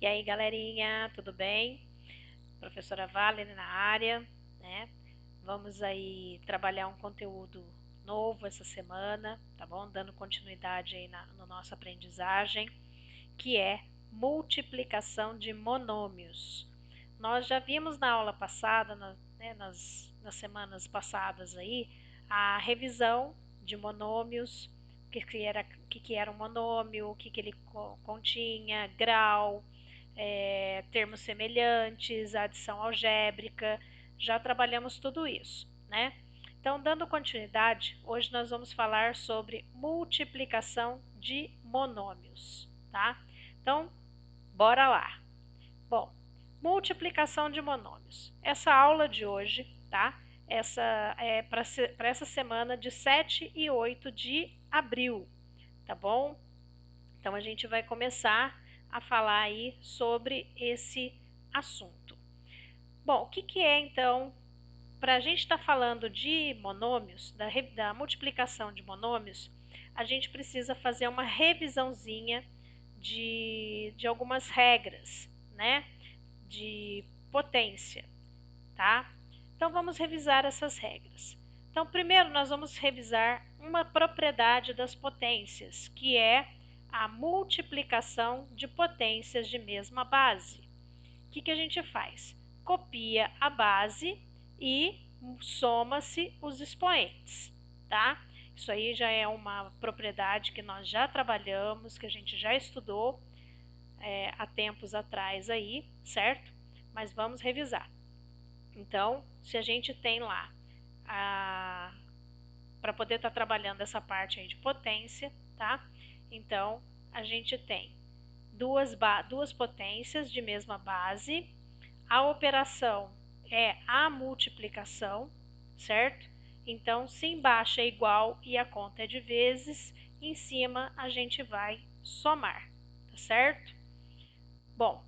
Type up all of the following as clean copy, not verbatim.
E aí, galerinha, tudo bem? Professora Valerie na área, né? Vamos aí trabalhar um conteúdo novo essa semana, tá bom? Dando continuidade aí na nossa aprendizagem, que é multiplicação de monômios. Nós já vimos na aula passada, nas semanas passadas aí, a revisão de monômios, o que era um monômio, o que ele continha, grau, termos semelhantes, adição algébrica, já trabalhamos tudo isso, né? Então, dando continuidade, hoje nós vamos falar sobre multiplicação de monômios, tá? Então, bora lá. Bom, multiplicação de monômios. Essa aula de hoje, tá? Essa é para essa semana de 7 e 8 de abril, tá bom? Então a gente vai começar a falar aí sobre esse assunto. Bom, o que é então, para a gente estar falando de monômios, da multiplicação de monômios, a gente precisa fazer uma revisãozinha de algumas regras, né? De potência, tá? Então vamos revisar essas regras. Então, primeiro nós vamos revisar uma propriedade das potências, que é a multiplicação de potências de mesma base. O que a gente faz? Copia a base e soma-se os expoentes, tá? Isso aí já é uma propriedade que nós já trabalhamos, que a gente já estudou há tempos atrás aí, certo? Mas vamos revisar. Então, se a gente tem lá para poder estar trabalhando essa parte aí de potência, tá? Então, a gente tem duas potências de mesma base, a operação é a multiplicação, certo? Então, se embaixo é igual e a conta é de vezes, em cima a gente vai somar, tá certo? Bom,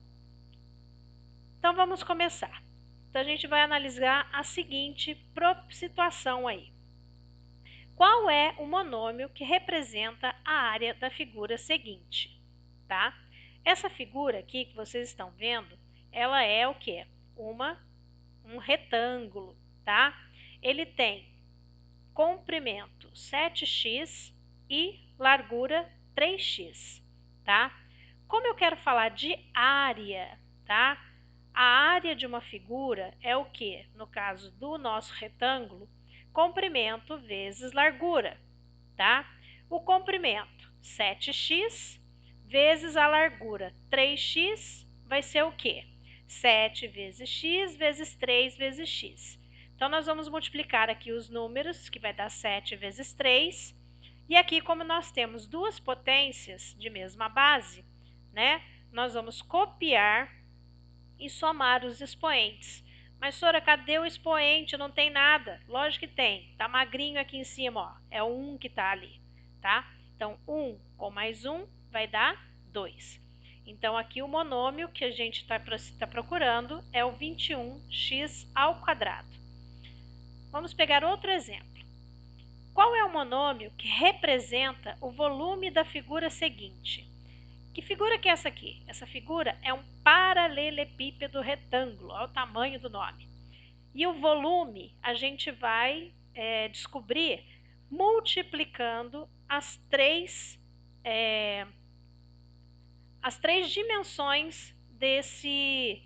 então vamos começar. Então, a gente vai analisar a seguinte situação aí. Qual é o monômio que representa a área da figura seguinte, tá? Essa figura aqui que vocês estão vendo, ela é o quê? Um retângulo, tá? Ele tem comprimento 7x e largura 3x, tá? Como eu quero falar de área, tá? A área de uma figura é o que? No caso do nosso retângulo, comprimento vezes largura, tá? O comprimento 7x vezes a largura 3x vai ser o quê? 7 vezes x vezes 3 vezes x. Então, nós vamos multiplicar aqui os números, que vai dar 7 vezes 3. E aqui, como nós temos duas potências de mesma base, né? Nós vamos copiar e somar os expoentes. Mas, Sora, cadê o expoente? Não tem nada. Lógico que tem. Tá magrinho aqui em cima, ó. É o 1 que tá ali, tá? Então, 1 com mais 1 vai dar 2. Então, aqui o monômio que a gente está procurando é o 21x ao quadrado. Vamos pegar outro exemplo. Qual é o monômio que representa o volume da figura seguinte? Que figura que é essa aqui? Essa figura é um paralelepípedo retângulo, olha o tamanho do nome. E o volume a gente vai descobrir multiplicando as três dimensões desse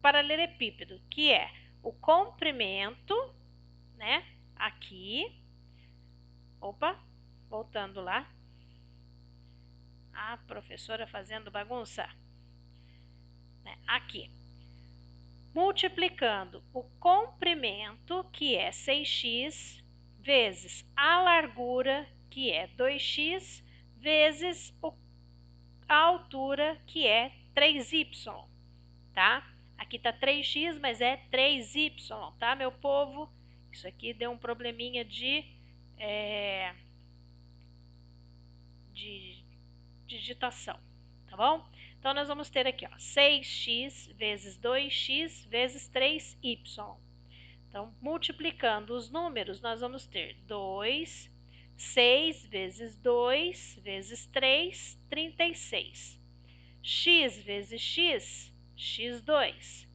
paralelepípedo, que é o comprimento, né? Aqui, opa, voltando lá, a professora fazendo bagunça, né? Aqui, multiplicando o comprimento, que é 6x, vezes a largura, que é 2x, vezes a altura, que é 3y, tá? Aqui tá 3x, mas é 3y, tá, meu povo? Isso aqui deu um probleminha de digitação, tá bom? Então, nós vamos ter aqui, ó, 6x vezes 2x vezes 3y. Então, multiplicando os números, nós vamos ter 2, 6 vezes 2 vezes 3, 36. x vezes x, x2.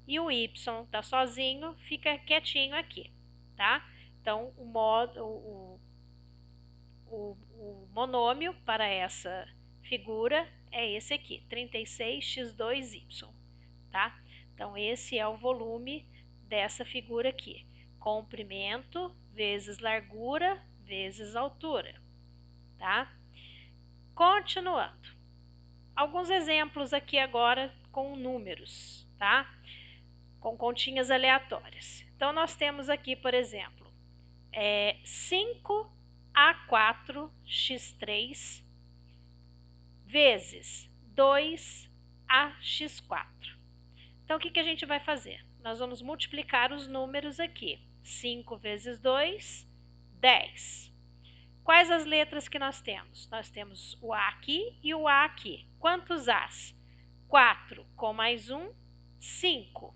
E o y está sozinho, fica quietinho aqui, tá? Então, o monômio para essa figura é esse aqui, 36x2y, tá? Então, esse é o volume dessa figura aqui. Comprimento vezes largura vezes altura, tá? Continuando. Alguns exemplos aqui agora com números, tá? Com continhas aleatórias. Então, nós temos aqui, por exemplo, 5a4x3 vezes 2ax4. Então, o que a gente vai fazer? Nós vamos multiplicar os números aqui. 5 vezes 2, 10. Quais as letras que nós temos? Nós temos o A aqui e o A aqui. Quantos As? 4 com mais 1, 5.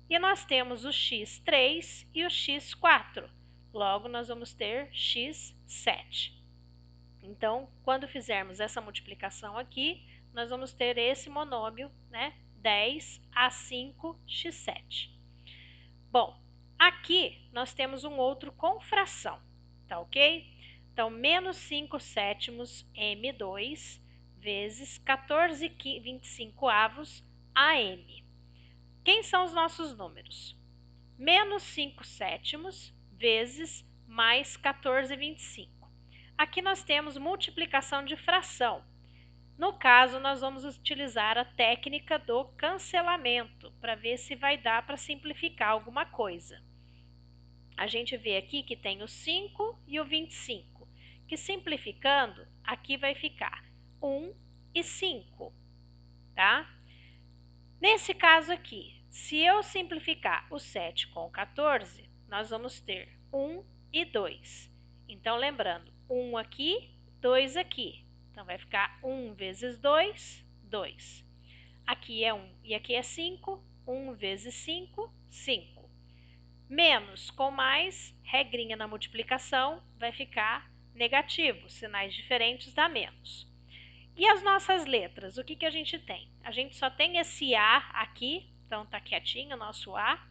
E nós temos o x3 e o x4. Logo, nós vamos ter x7. Então, quando fizermos essa multiplicação aqui, nós vamos ter esse monômio, né? 10a5x7. Bom, aqui nós temos um outro com fração, tá ok? Então, menos 5 sétimos m2 vezes 14,25 am. Quem são os nossos números? Menos 5 sétimos vezes mais 14,25. Aqui nós temos multiplicação de fração. No caso, nós vamos utilizar a técnica do cancelamento para ver se vai dar para simplificar alguma coisa. A gente vê aqui que tem o 5 e o 25, que simplificando, aqui vai ficar 1 e 5, tá? Nesse caso aqui, se eu simplificar o 7 com o 14, nós vamos ter 1 e 2. Então, lembrando, 1 aqui, 2 aqui. Então, vai ficar 1 vezes 2, 2. Aqui é 1 e aqui é 5. 1 vezes 5, 5. Menos com mais, regrinha na multiplicação, vai ficar negativo. Sinais diferentes dá menos. E as nossas letras, o que a gente tem? A gente só tem esse A aqui, então tá quietinho o nosso A.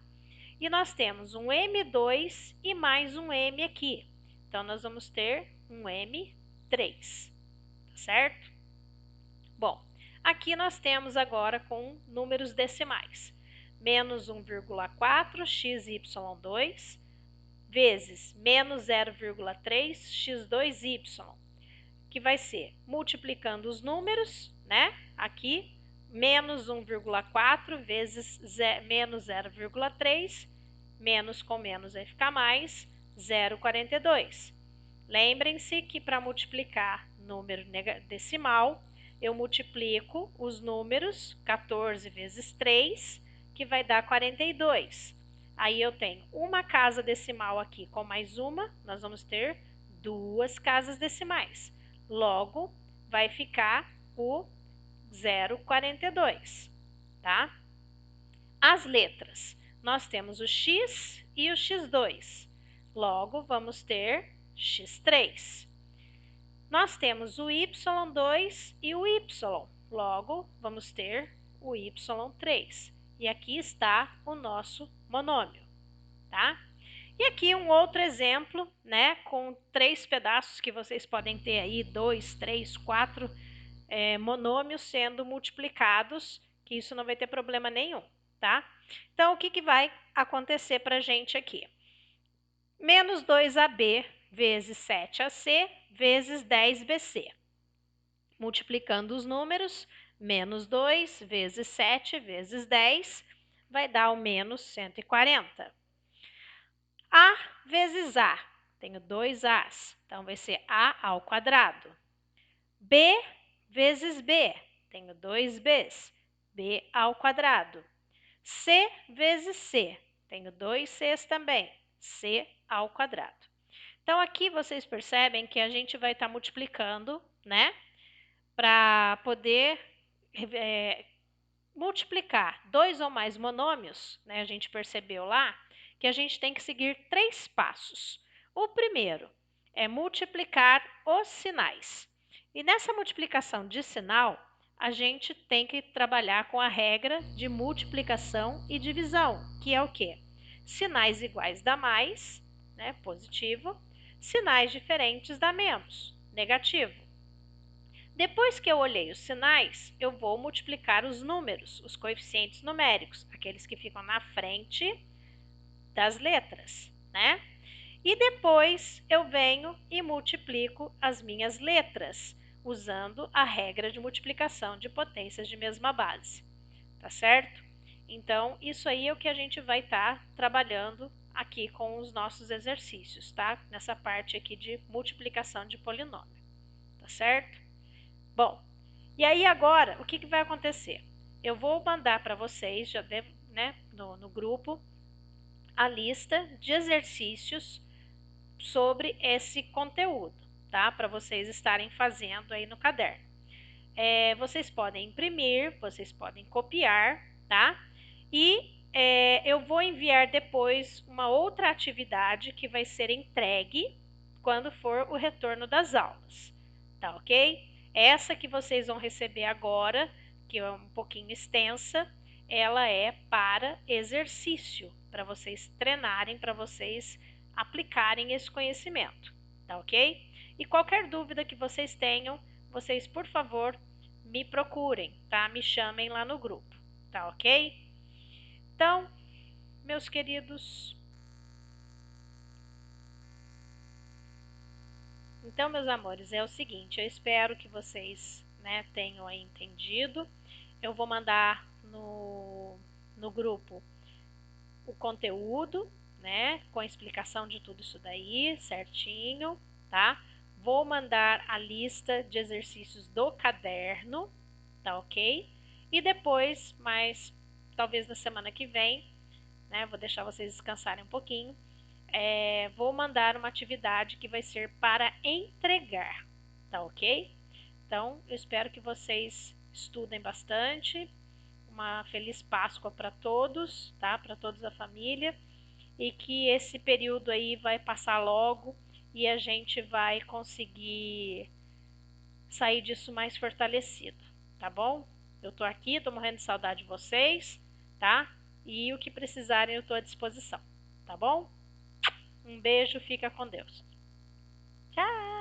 E nós temos um M2 e mais um M aqui. Então, nós vamos ter um M3, tá certo? Bom, aqui nós temos agora com números decimais. Menos 1,4 xy2 vezes menos 0,3 x2y, que vai ser multiplicando os números, né? Aqui, menos 1,4 vezes menos 0,3, menos com menos vai ficar mais, 0,42. Lembrem-se que para multiplicar número decimal, eu multiplico os números 14 vezes 3, que vai dar 42. Aí eu tenho uma casa decimal aqui com mais uma, nós vamos ter duas casas decimais. Logo, vai ficar o 0,42, tá? As letras, nós temos o x e o x2. Logo, vamos ter x3. Nós temos o y2 e o y. Logo, vamos ter o y3. E aqui está o nosso monômio, tá? E aqui um outro exemplo, né, com 3 pedaços que vocês podem ter aí, 2, 3, 4 monômios sendo multiplicados, que isso não vai ter problema nenhum, tá? Então, o que vai acontecer para a gente aqui? Menos 2ab vezes 7ac vezes 10bc. Multiplicando os números, menos 2 vezes 7 vezes 10 vai dar o menos 140. A vezes A, tenho 2 A's, então vai ser A ao quadrado. B vezes B, tenho 2 B's, B ao quadrado. C vezes C, tenho 2 C's também, C ao quadrado. Então, aqui vocês percebem que a gente vai estar multiplicando, né? Para poder multiplicar 2 ou mais monômios, né? A gente percebeu lá que a gente tem que seguir 3 passos. O primeiro é multiplicar os sinais. E nessa multiplicação de sinal, a gente tem que trabalhar com a regra de multiplicação e divisão, que é o quê? Sinais iguais dá mais, né, positivo, sinais diferentes dá menos, negativo. Depois que eu olhei os sinais, eu vou multiplicar os números, os coeficientes numéricos, aqueles que ficam na frente das letras, né? E depois eu venho e multiplico as minhas letras, usando a regra de multiplicação de potências de mesma base, tá certo? Então, isso aí é o que a gente vai estar trabalhando aqui com os nossos exercícios, tá? Nessa parte aqui de multiplicação de polinômio, tá certo? Bom, e aí agora, o que vai acontecer? Eu vou mandar para vocês, já devo, né, no grupo, a lista de exercícios sobre esse conteúdo, tá? Para vocês estarem fazendo aí no caderno. Vocês podem imprimir, vocês podem copiar, tá? E eu vou enviar depois uma outra atividade que vai ser entregue quando for o retorno das aulas, tá ok? Essa que vocês vão receber agora, que é um pouquinho extensa, ela é para exercício, para vocês treinarem, para vocês aplicarem esse conhecimento, tá ok? E qualquer dúvida que vocês tenham, vocês, por favor, me procurem, tá? Me chamem lá no grupo, tá ok? Então, meus queridos, meus amores, é o seguinte, eu espero que vocês, né, tenham aí entendido. Eu vou mandar no grupo o conteúdo, né, com a explicação de tudo isso daí, certinho, tá? Vou mandar a lista de exercícios do caderno, tá ok? E depois, mas talvez na semana que vem, né, vou deixar vocês descansarem um pouquinho, vou mandar uma atividade que vai ser para entregar, tá ok? Então, eu espero que vocês estudem bastante. Uma feliz Páscoa para todos, tá? Para toda a família. E que esse período aí vai passar logo e a gente vai conseguir sair disso mais fortalecido, tá bom? Eu tô aqui, tô morrendo de saudade de vocês, tá? E o que precisarem eu tô à disposição, tá bom? Um beijo, fica com Deus. Tchau!